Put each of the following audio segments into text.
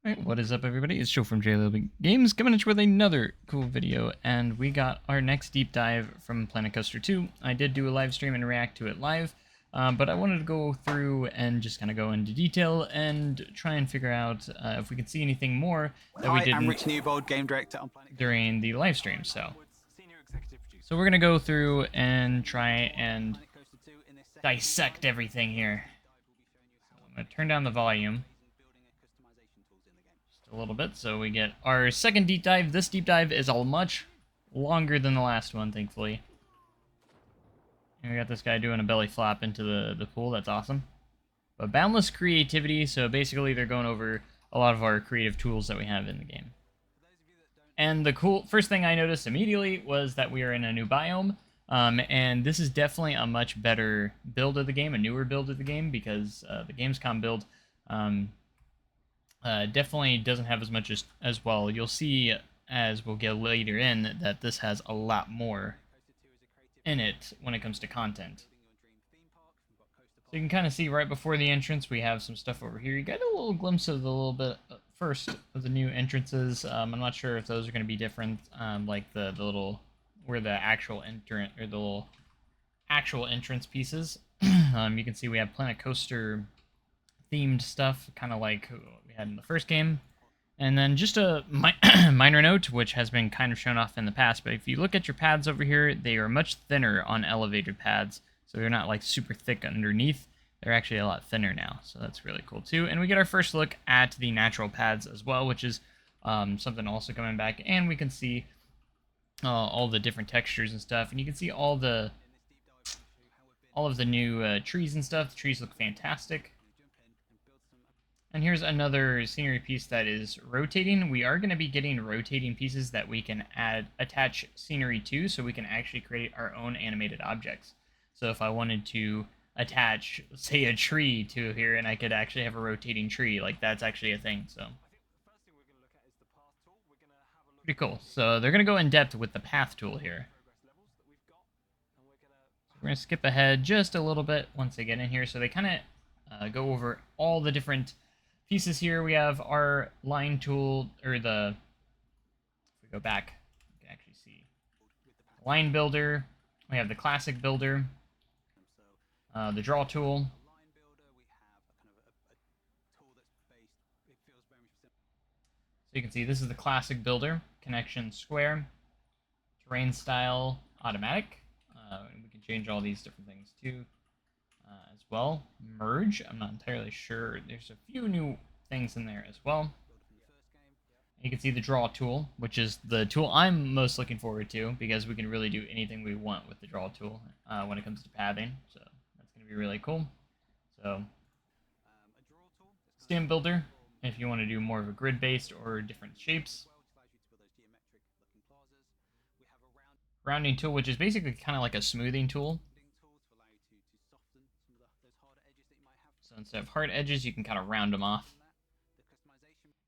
Alright, what is up everybody? It's Joe from JLB Games coming at you with another cool video, and we got our next deep dive from Planet Coaster 2. I did do a live stream and react to it live, but I wanted to go through and just kind of go into detail and try and figure out if we could see anything more that we didn't I'm Rich Newbold, game director on Planet during the live stream. So we're gonna go through and try and dissect everything here. So I'm gonna turn down the volume a little bit so we get our second deep dive. This deep dive is a much longer than the last one, thankfully. And we got this guy doing a belly flop into the pool. That's awesome. But boundless creativity, so basically they're going over a lot of our creative tools that we have in the game. And the cool first thing I noticed immediately was that we are in a new biome, and this is definitely a much better build of the game, a newer build of the game, because the Gamescom build definitely doesn't have as much as well. You'll see as we'll get later in that this has a lot more in it when it comes to content. So you can kind of see right before the entrance we have some stuff over here. You get a little glimpse of the little bit first of the new entrances. I'm not sure if those are going to be different, like the little where the actual entrance or the little actual entrance pieces. You can see we have Planet Coaster themed stuff, kind of like what we had in the first game. And then just a minor note, which has been kind of shown off in the past, but if you look at your pads over here, they are much thinner on elevated pads, so they're not like super thick underneath. They're actually a lot thinner now, so that's really cool too. And we get our first look at the natural pads as well, which is something also coming back, and we can see all the different textures and stuff, and you can see all of the new trees and stuff. The trees look fantastic. And here's another scenery piece that is rotating. We are going to be getting rotating pieces that we can attach scenery to, so we can actually create our own animated objects. So if I wanted to attach, say, a tree to here, and I could actually have a rotating tree, like that's actually a thing. So pretty cool. So they're going to go in depth with the path tool here. So we're going to skip ahead just a little bit once they get in here. So they kind of go over all the different pieces here. We have our line tool, or if we go back, you can actually see line builder. We have the classic builder, the draw tool. So you can see this is the classic builder, connection square, terrain style automatic. We can change all these different things too. As well. Merge, I'm not entirely sure. There's a few new things in there as well. You can see the draw tool, which is the tool I'm most looking forward to, because we can really do anything we want with the draw tool when it comes to pathing. So that's going to be really cool. So stamp builder, if you want to do more of a grid-based or different shapes. Rounding tool, which is basically kind of like a smoothing tool. So instead of hard edges, you can kind of round them off.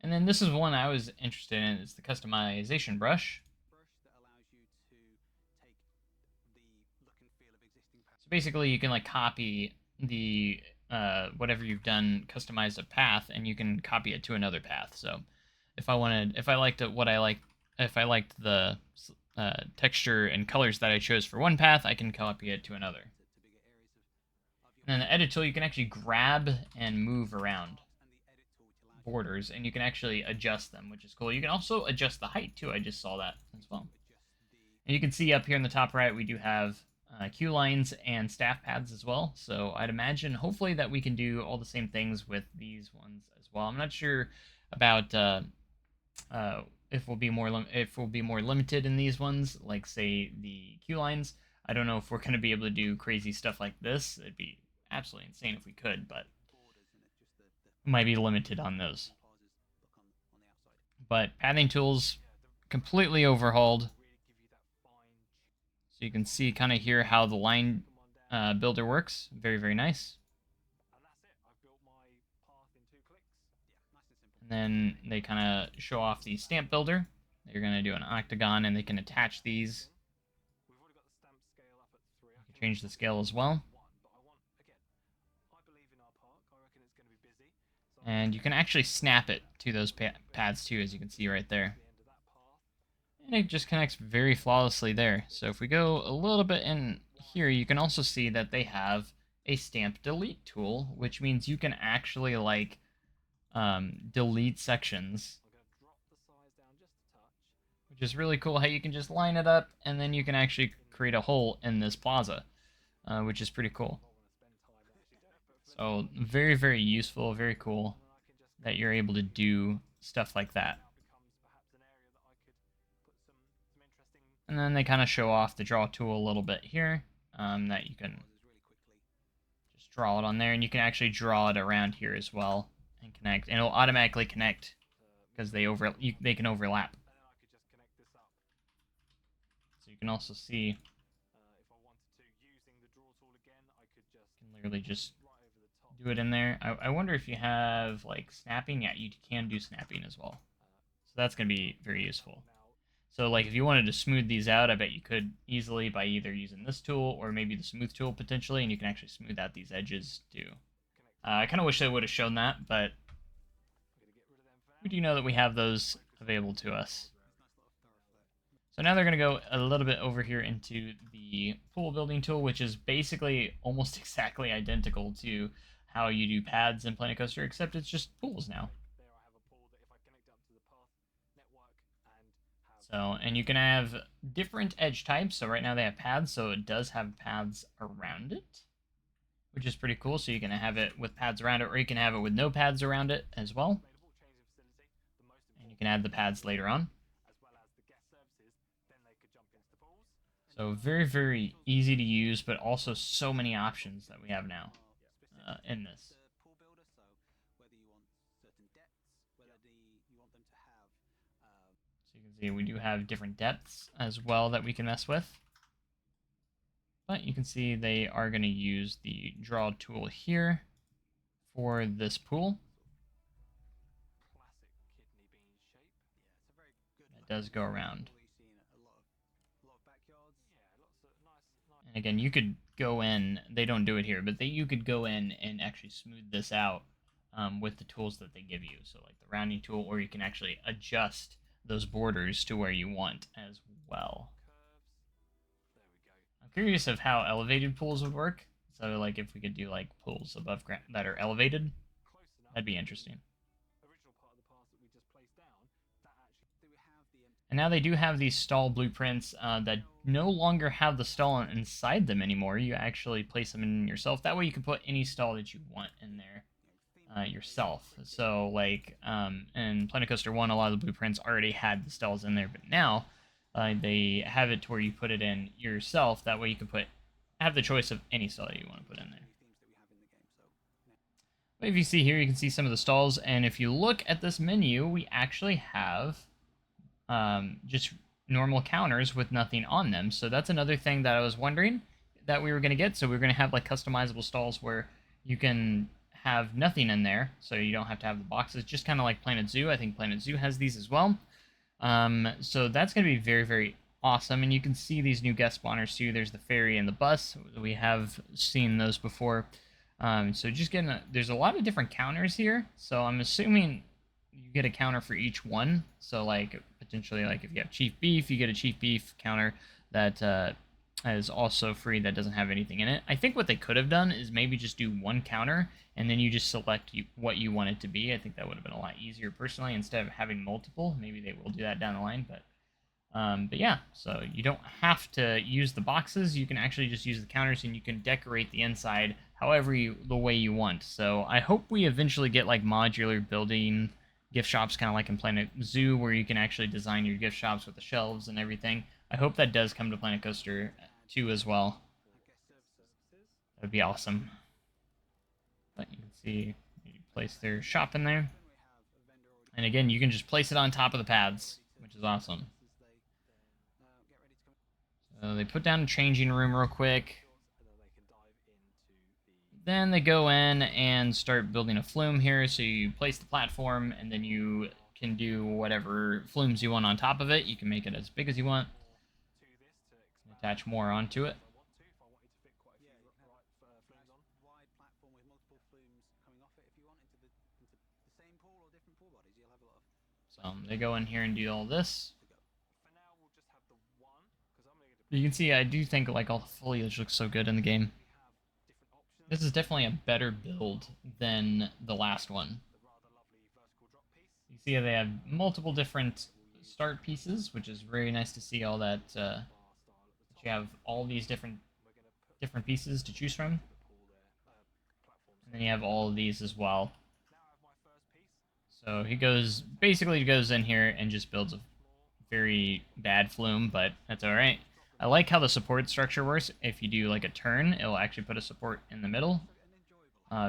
And then this is one I was interested in. It's the customization brush. So basically, you can like copy the whatever you've done, customize a path, and you can copy it to another path. So if I liked the texture and colors that I chose for one path, I can copy it to another. And then the edit tool, you can actually grab and move around borders, and you can actually adjust them, which is cool. You can also adjust the height too. I just saw that as well. And you can see up here in the top right, we do have queue lines and staff pads as well. So I'd imagine, hopefully, that we can do all the same things with these ones as well. I'm not sure about if we'll be more limited in these ones, like say the queue lines. I don't know if we're going to be able to do crazy stuff like this. It'd be absolutely insane if we could, but we might be limited on those. But pathing tools completely overhauled. So you can see kind of here how the line builder works. Very, very nice. And then they kind of show off the stamp builder. They're going to do an octagon, and they can attach these. You can change the scale as well. And you can actually snap it to those pads too, as you can see right there. And it just connects very flawlessly there. So if we go a little bit in here, you can also see that they have a stamp delete tool, which means you can actually like delete sections, which is really cool how you can just line it up and then you can actually create a hole in this plaza, which is pretty cool. So very, very useful, very cool that you're able to do stuff like that. And then they kind of show off the draw tool a little bit here, that you can just draw it on there, and you can actually draw it around here as well and connect, and it'll automatically connect because they can overlap. So you can also see, you can literally just do it in there. I wonder if you have like snapping. Yeah, you can do snapping as well. So that's going to be very useful. So like if you wanted to smooth these out, I bet you could easily by either using this tool or maybe the smooth tool potentially, and you can actually smooth out these edges too. I kind of wish they would have shown that, but we do know that we have those available to us. So now they're going to go a little bit over here into the pool building tool, which is basically almost exactly identical to how you do pads in Planet Coaster, except it's just pools now. So, and you can have different edge types. So right now they have pads, so it does have pads around it, which is pretty cool. So you can have it with pads around it, or you can have it with no pads around it as well. And you can add the pads later on. So very, very easy to use, but also so many options that we have now in this. So you can see we do have different depths as well that we can mess with. But you can see they are going to use the draw tool here for this pool. It does go around. And again, you could go in, they don't do it here, but you could go in and actually smooth this out with the tools that they give you. So like the rounding tool, or you can actually adjust those borders to where you want as well. I'm curious of how elevated pools would work. So like if we could do like pools above ground that are elevated, that'd be interesting. And now they do have these stall blueprints that no longer have the stall inside them anymore. You actually place them in yourself. That way you can put any stall that you want in there yourself. So like in Planet Coaster 1, a lot of the blueprints already had the stalls in there, but now they have it to where you put it in yourself. That way you can have the choice of any stall that you want to put in there. But if you see here, you can see some of the stalls, and if you look at this menu, we actually have just normal counters with nothing on them. So that's another thing that I was wondering that we were going to get. So we're going to have like customizable stalls where you can have nothing in there, so you don't have to have the boxes, just kind of like Planet Zoo. I think Planet Zoo has these as well. So that's going to be very, very awesome. And you can see these new guest spawners too. There's the ferry and the bus. We have seen those before. So just there's a lot of different counters here. So I'm assuming you get a counter for each one. So like potentially like if you have Chief Beef, you get a Chief Beef counter that is also free that doesn't have anything in it. I think what they could have done is maybe just do one counter and then you just select what you want it to be. I think that would have been a lot easier personally instead of having multiple. Maybe they will do that down the line, but yeah, so you don't have to use the boxes. You can actually just use the counters and you can decorate the inside however the way you want. So I hope we eventually get like modular building gift shops, kind of like in Planet Zoo, where you can actually design your gift shops with the shelves and everything. I hope that does come to Planet Coaster 2 as well. That would be awesome. But you can see you place their shop in there. And again, you can just place it on top of the pads, which is awesome. So they put down a changing room real quick. Then they go in and start building a flume here. So you place the platform, and then you can do whatever flumes you want on top of it. You can make it as big as you want. Attach more onto it. So they go in here and do all this. You can see I do think like all the foliage looks so good in the game. This is definitely a better build than the last one. You see they have multiple different start pieces, which is very nice to see all that. That you have all these different pieces to choose from, and then you have all of these as well. So he basically goes in here and just builds a very bad flume, but that's alright. I like how the support structure works. If you do like a turn, it'll actually put a support in the middle.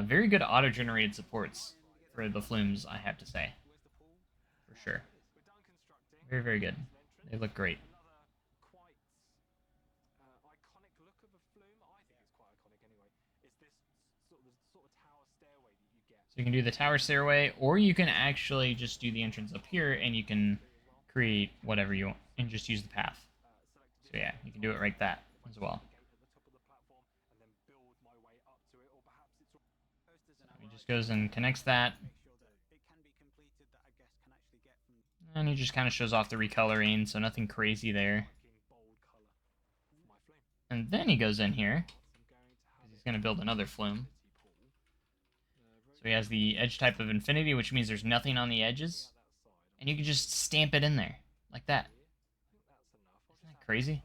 Very good auto-generated supports for the flumes, I have to say. For sure. Very, very good. They look great. So you can do the tower stairway, or you can actually just do the entrance up here, and you can create whatever you want, and just use the path. So yeah, you can do it like that as well. So he just goes and connects that. And he just kind of shows off the recoloring, so nothing crazy there. And then he goes in here, because he's going to build another flume. So he has the edge type of infinity, which means there's nothing on the edges. And you can just stamp it in there, like that. Isn't that crazy?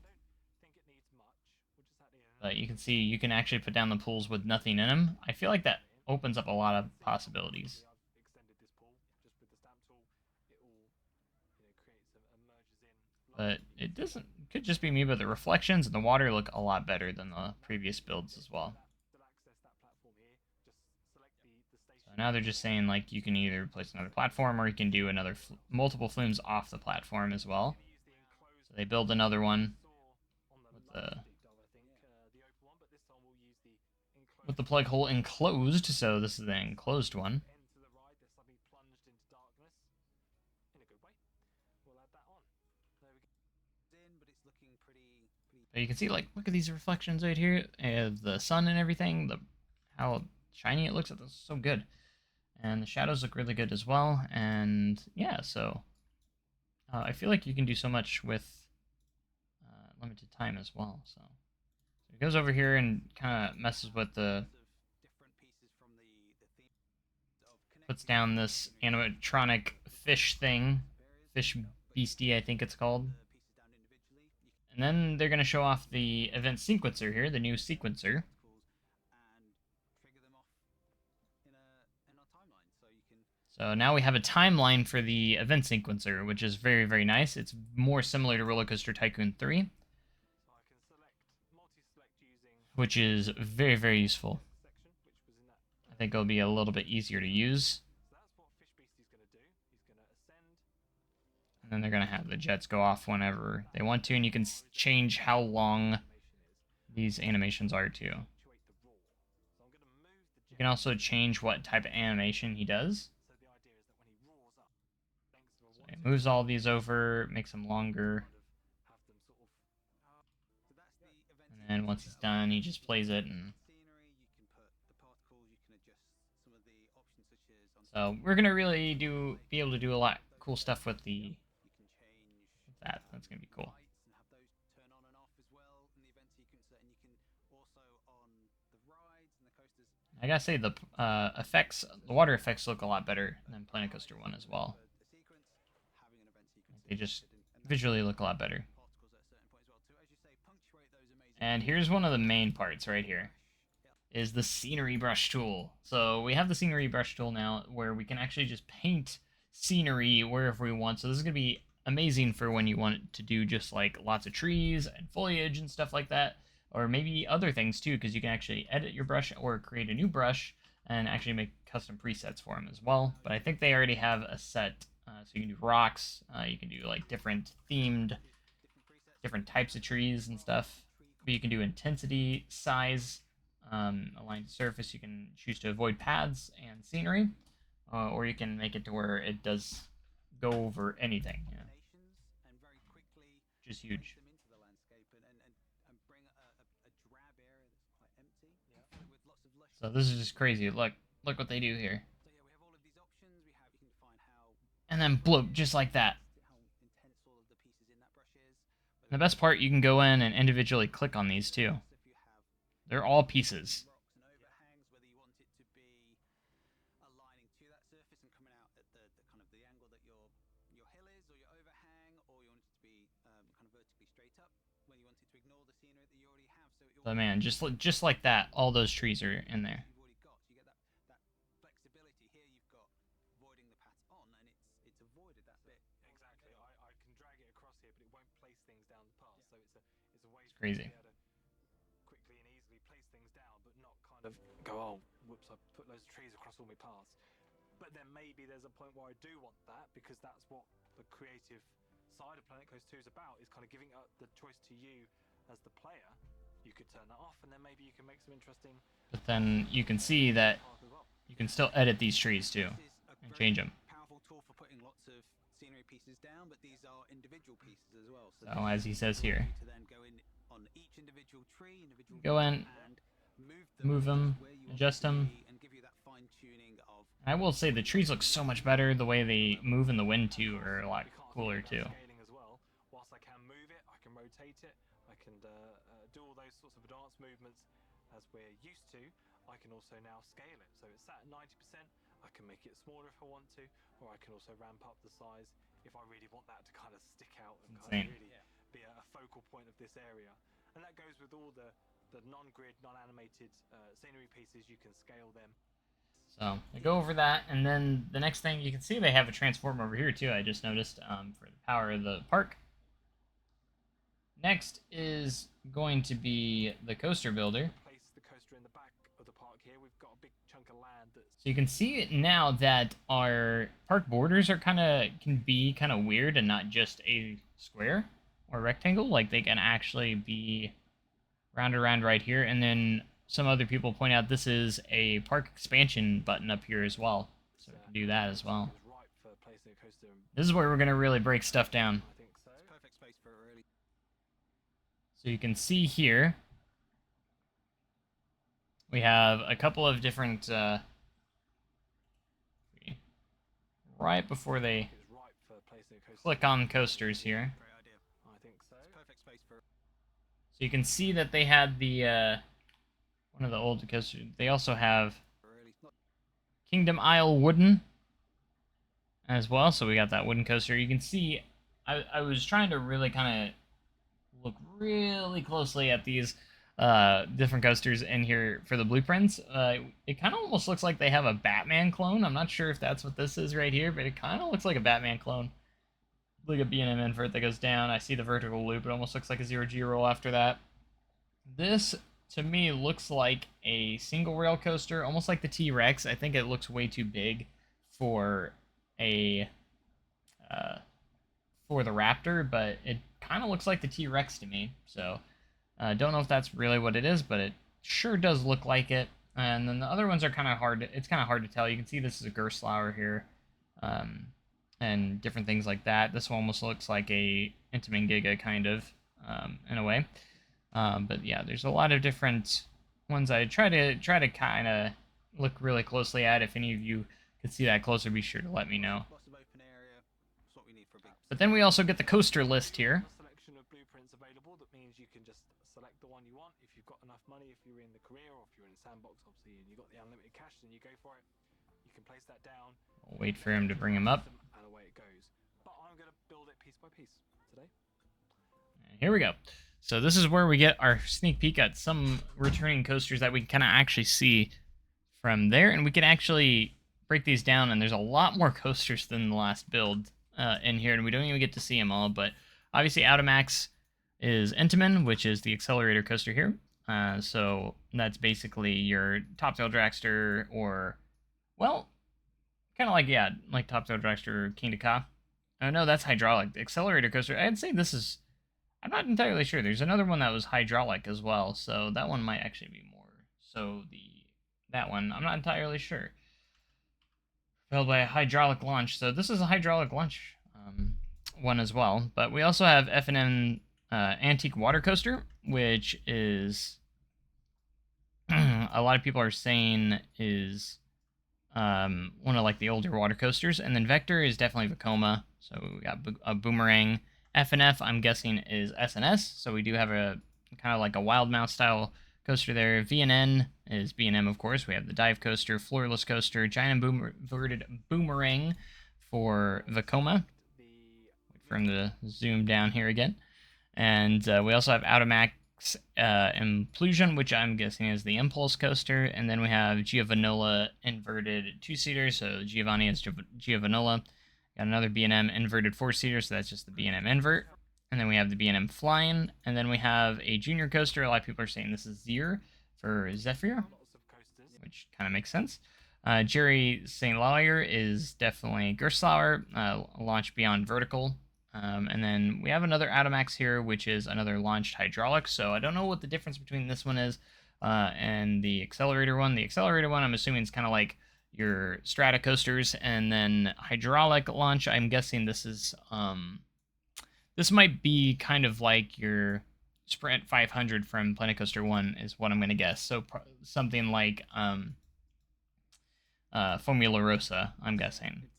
But you can see you can actually put down the pools with nothing in them. I feel like that opens up a lot of possibilities. But it doesn't, it could just be me, but the reflections and the water look a lot better than the previous builds as well. So now they're just saying like you can either place another platform or you can do another multiple flumes off the platform as well. So they build another one with the plug hole enclosed, so this is the enclosed one. But you can see, like, look at these reflections right here, the sun and everything, how shiny it looks. It's so good, and the shadows look really good as well. And yeah, so I feel like you can do so much with limited time as well. So it goes over here and kind of messes with puts down this animatronic fish thing, fish beastie, I think it's called. And then they're going to show off the event sequencer here, the new sequencer. So now we have a timeline for the event sequencer, which is very, very nice. It's more similar to Roller Coaster Tycoon 3, which is very, very useful. I think it'll be a little bit easier to use. And then they're going to have the jets go off whenever they want to, and you can change how long these animations are too. You can also change what type of animation he does. So he moves all these over, makes them longer. And then once he's done, he just plays it. And so we're going to really be able to do a lot of cool stuff with that. That's going to be cool. I gotta say, the water effects look a lot better than Planet Coaster 1 as well. They just visually look a lot better. And here's one of the main parts right here, is the scenery brush tool. So we have the scenery brush tool now where we can actually just paint scenery wherever we want. So this is going to be amazing for when you want to do just like lots of trees and foliage and stuff like that. Or maybe other things too, because you can actually edit your brush or create a new brush and actually make custom presets for them as well. But I think they already have a set, so you can do rocks, you can do like different types of trees and stuff. But you can do intensity, size, aligned surface. You can choose to avoid paths and scenery, or you can make it to where it does go over anything, which is huge. So this is just crazy. Look what they do here. and then bloop, just like that. And the best part, you can go in and individually click on these too. They're all pieces. But man, just like that, all those trees are in there. It's crazy. Quickly and easily place things down, but not kind of go, oh, whoops, I put loads of trees across all my paths. But then maybe there's a point where I do want that, because that's what the creative side of Planet Coaster 2 is about, is kind of giving up the choice to you as the player. You could turn that off, and then maybe you can make some interesting... But then you can see that you can still edit these trees too, and change them. Powerful tool for putting lots of scenery pieces down, but these are individual pieces as well. So as he says here, to then go in on each individual tree, go in, move them, adjust them. and give you that fine tuning of... I will say the trees look so much better. The way they move in the wind too are a lot cooler too. Scaling as well. Whilst I can move it, I can rotate it, I can do all those sorts of advanced movements as we're used to. I can also now scale it. So it's sat at 90%. I can make it smaller if I want to, or I can also ramp up the size if I really want that to kind of stick out and kind of really be a focal point of this area. And that goes with all the non-grid, non-animated scenery pieces. You can scale them. So they go over that, and then the next thing you can see, they have a transformer over here too. I just noticed for the power of the park. Next is going to be the coaster builder. Place the coaster in the back of the park here. We've got a big chunk of land that's... So you can see now that our park borders are can be kind of weird and not just a square or rectangle. Like they can actually be round around right here, and then some other people point out this is a park expansion button up here as well. So we can do that as well. This is where we're going to really break stuff down. I think so. Perfect space for a really... So you can see here, we have a couple of different, right before they click on coasters here. Great idea. I think so. Perfect space for... So you can see that they had the, one of the old coasters. They also have Kingdom Isle wooden as well. So we got that wooden coaster. You can see, I was trying to really kind of look really closely at these different coasters in here for the blueprints. It kind of almost looks like they have a Batman clone. I'm not sure if that's what this is right here, but it kind of looks like a Batman clone. Look at B&M invert that goes down. I see the vertical loop. It almost looks like a zero-G roll after that. This, to me, looks like a single rail coaster, almost like the T-Rex. I think it looks way too big for a for the Raptor, but it kind of looks like the T-Rex to me. So don't know if that's really what it is, but it sure does look like it. And then the other ones are kind of hard. It's kind of hard to tell. You can see this is a Gerstlauer here, and different things like that. This one almost looks like a Intamin Giga kind of, in a way. But yeah, there's a lot of different ones I try to kind of look really closely at. If any of you could see that closer, be sure to let me know. Lots of open area. That's what we need for a big... But then we also get the coaster list here. A selection of blueprints available. That means you can just select the one you want. If you've got enough money, if you're in the career, or if you're in Sandbox, obviously, and you've got the unlimited cash, then you go for it. You can place that down. We'll wait for him to bring him up. And away it goes. But I'm going to build it piece by piece today. Here we go. So this is where we get our sneak peek at some returning coasters that we can kind of actually see from there. And we can actually break these down, and there's a lot more coasters than the last build in here, and we don't even get to see them all. But obviously Automax is Intamin, which is the accelerator coaster here. So that's basically your Top Thrill Dragster, or, well, kind of like, yeah, like Top Thrill Dragster King to Ka. Oh no, that's hydraulic. The accelerator coaster, I'd say this is... I'm not entirely sure. There's another one that was hydraulic as well, so that one might actually be more. So that one, I'm not entirely sure. Propelled by a hydraulic launch. So this is a hydraulic launch one as well. But we also have F&M Antique Water Coaster, which is a lot of people are saying is one of like the older water coasters. And then Vector is definitely Vekoma. So we got a Boomerang. FNF, I'm guessing, is SNS. So we do have a kind of like a Wild Mouse style coaster there. VNN is B&M, of course. We have the Dive Coaster, Floorless Coaster, Giant Inverted Boomerang for Vekoma. Wait for him to zoom down here again. And we also have Automax Implosion, which I'm guessing is the Impulse Coaster. And then we have Giovanola Inverted 2-seater, so Giovanni is Giovanola. Got another B&M Inverted 4-seater, so that's just the B&M Invert. And then we have the B&M Flying. And then we have a junior coaster. A lot of people are saying this is Zier for Zephyr, which kind of makes sense. Jerry St. Lawyer is definitely Gerstlauer, launched beyond vertical. And then we have another Automax here, which is another launched hydraulic. So I don't know what the difference between this one is and the accelerator one. The accelerator one, I'm assuming, is kind of like your Strata coasters, and then hydraulic launch, I'm guessing this is this might be kind of like your Sprint 500 from Planet Coaster 1 is what I'm going to guess. So something like Formula Rosa, I'm guessing.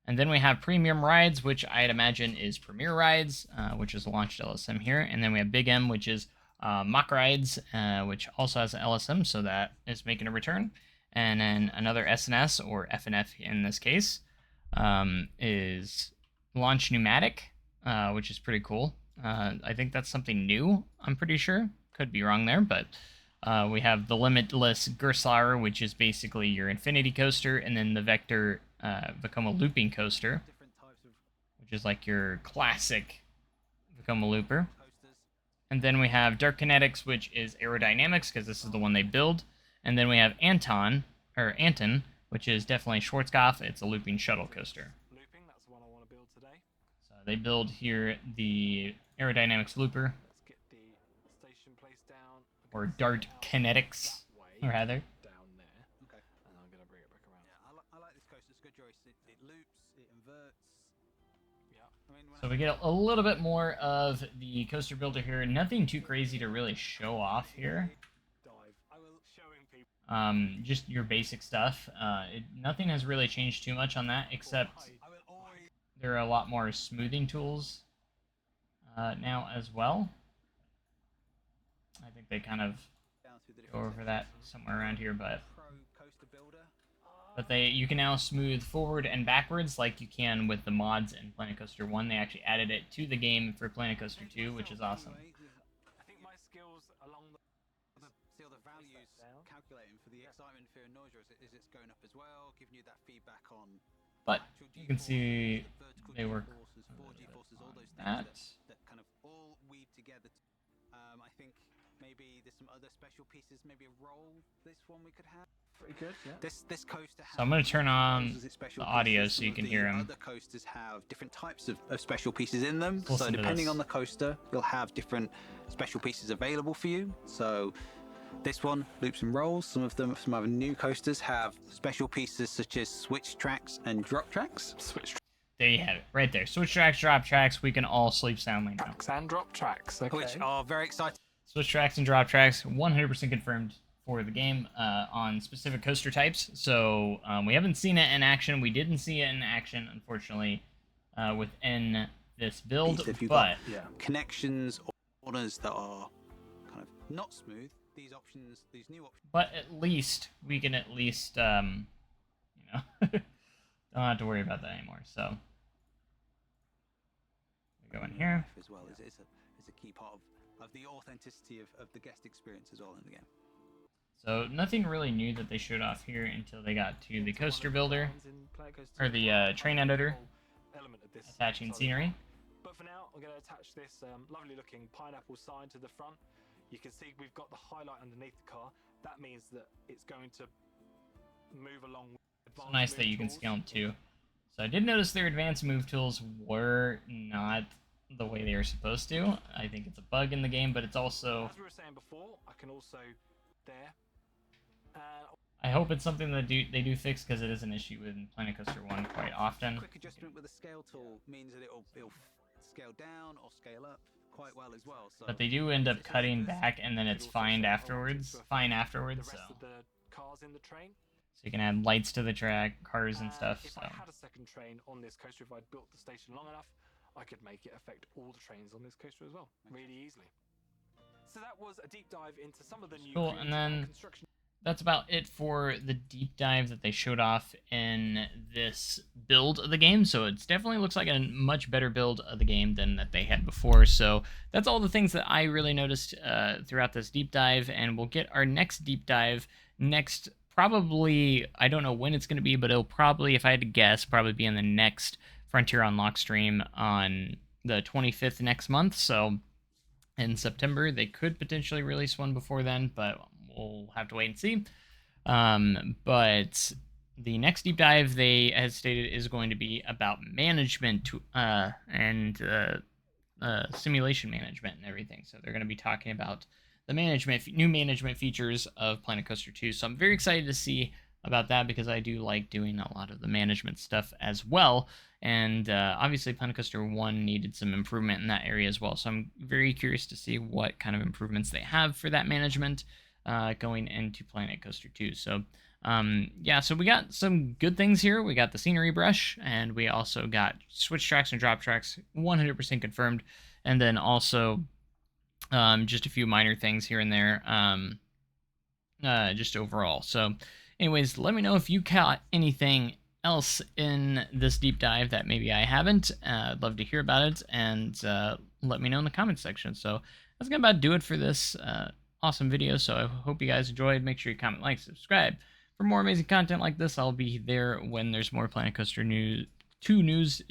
And then we have Premium Rides, which I'd imagine is Premier Rides, which is a launched LSM here. And then we have Big M, which is Mock Rides, which also has an LSM, so that is making a return. And then another SNS, or FNF in this case, is Launch Pneumatic, which is pretty cool. I think that's something new, I'm pretty sure. Could be wrong there, but we have the Limitless Gerstlauer, which is basically your Infinity Coaster, and then the Vector Vekoma Looping Coaster, which is like your classic Vekoma Looper. And then we have Dark Kinetics, which is Aerodynamics, because this is the one they build. And then we have Anton, which is definitely Schwarzkopf. It's a looping shuttle coaster. Looping, that's the one I want to build today. So they build here the Aerodynamics Looper, Let's get the station placed down. or Dart Kinetics, rather. Down there. Okay. And I'm going to bring it back around. Yeah, I like this coaster. It's good choice. It loops, it inverts. Yeah. I mean, when So we get a little bit more of the coaster builder here. Nothing too crazy to really show off here. Dive. I will showing people. Just your basic stuff. Nothing has really changed too much on that, except I will always there are a lot more smoothing tools now as well. I think they kind of down through the go different over that sections. somewhere around here, but Pro coaster builder. you can now smooth forward and backwards like you can with the mods in Planet Coaster 1. They actually added it to the game for Planet Coaster 2, which is awesome. I think my skills along the See all the values down. calculating for the excitement, fear, and nausea as it's going up as well, giving you that feedback on But actual you can G-forces, see vertical they work G-forces, a four little bit G-forces, all on those that. things that kind of all weave together. I think maybe there's some other special pieces, maybe a roll this one we could have. pretty good, yeah. This coaster has So I'm going to turn on rolls as its special the audio pieces. so Some you of can the hear 'em. Other coasters have different types of special pieces in them. Listen So to depending this. on the coaster, you'll have different special pieces available for you. So this one, loops and rolls. Some other new coasters have special pieces such as switch tracks and drop tracks. Switch There you have it, right there. Switch tracks, drop tracks. We can all sleep soundly now. tracks and drop tracks. Okay. Which are very exciting. Switch tracks and drop tracks, 100% confirmed for the game on specific coaster types. So we haven't seen it in action. We didn't see it in action, unfortunately, within this build. If you've But yeah. Connections or corners that are kind of not smooth, these options, these new options. but at least we can at least don't have to worry about that anymore. So we go in here. As well is a key part of the authenticity of the guest experience as well in the game. So nothing really new that they showed off here until they got to the coaster builder, or the train editor, attaching scenery. But for now, I'm going to attach this lovely looking pineapple sign to the front. You can see we've got the highlight underneath the car. That means that it's going to move along with So advanced nice that move you can tools. scale them too. So I did notice their advanced move tools were not the way they were supposed to. I think it's a bug in the game, but it's also, As we were saying before, I can also there. I hope it's something that they do fix, because it is an issue in Planet Coaster 1 quite often. Quick adjustment with the scale tool means that it'll scale down or scale up quite well as well. So But they do end up cutting back, and then it's fine afterwards. the Fine afterwards. rest So of the cars in the train. So you can add lights to the track, cars and stuff. If So I had a second train on this coaster, if I'd built the station long enough, I could make it affect all the trains on this coaster as well, really easily. So that was a deep dive into some of the new cool. And then construction. that's about it for the deep dive that they showed off in this build of the game. So it definitely looks like a much better build of the game than that they had before. So that's all the things that I really noticed throughout this deep dive. And we'll get our next deep dive next, probably, I don't know when it's going to be, but it'll probably, if I had to guess, probably be in the next Frontier Unlocked stream on the 25th next month. So in September, they could potentially release one before then, but we'll have to wait and see. But the next deep dive, they has stated, is going to be about management and simulation management and everything. So they're going to be talking about the new management features of Planet Coaster 2. So I'm very excited to see about that because I do like doing a lot of the management stuff as well. And obviously Planet Coaster 1 needed some improvement in that area as well. So I'm very curious to see what kind of improvements they have for that management going into Planet Coaster 2. So yeah, so we got some good things here. We got the scenery brush, and we also got switch tracks and drop tracks 100% confirmed. And then also just a few minor things here and there just overall. So anyways, let me know if you caught anything else in this deep dive that maybe I haven't. I'd love to hear about it, and let me know in the comments section. So that's gonna about do it for this awesome video. So I hope you guys enjoyed. Make sure you comment, like, subscribe for more amazing content like this. I'll be there when there's more Planet Coaster news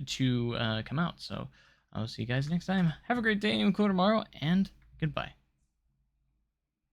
to come out. So I'll see you guys next time. Have a great day and cool tomorrow, and goodbye.